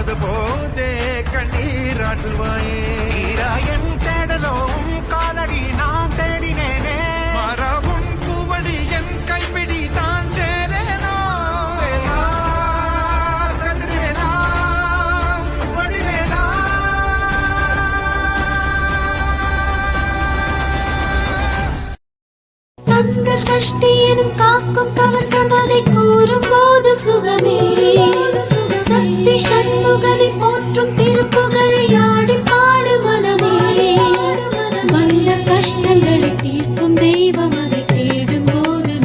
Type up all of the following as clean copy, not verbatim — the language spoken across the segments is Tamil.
காணாத போதே கண்ணீராட்டுவாயே என் தேடலும் காலடி நான் தேடினேனே மரவும் பூவடி என் கைப்பிடி தான் சேரேனோ கதிர்வேலா வடிவேலா தங்க சஷ்டி எனும் காக்கும் கவசம் அதை கூறும் போது சுகமே சக்தி சண்முகனை போற்றும் திருப்புகழை ஆடி பாடு மனமே வந்த கஷ்டங்களை தீர்க்கும் தெய்வம் அதை தேடும் போது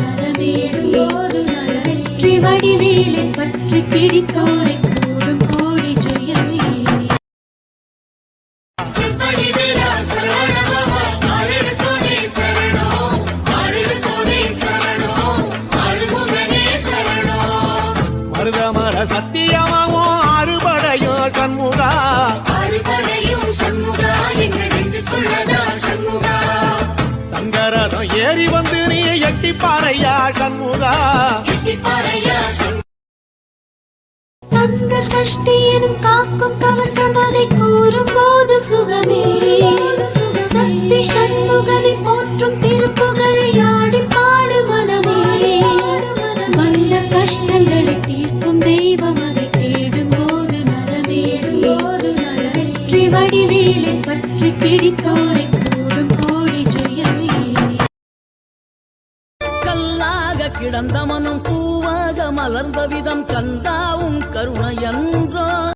வெற்றி வடிவேலை பற்றி பிடித்தோரை கூடும் கோடி ஜெயமே மருதமர சத்தியமாவும் அறுபடையும் சண்முகா தங்கரதம் ஏறி வந்து நீ எட்டி பாறையா சண்முகா தங்க சஷ்டி எனும் காக்கும் கவசம் அதை கூறும் போது சுகமே சக்தி சண்முகனை போற்றும் திருப்புகழை ஆடி பாடு மனமே வந்த கஷ்டங்களை தீர்க்கும் தெய்வம் அதை தேடும் போது வெற்றி வடிவேலை பற்றி பிடித்தோரை கூடும் கோடி ஜெயமே கல்லாக கிடந்த மனம் பூவாக மலர்ந்த விதம் கந்தாவும் கருணை என்றோ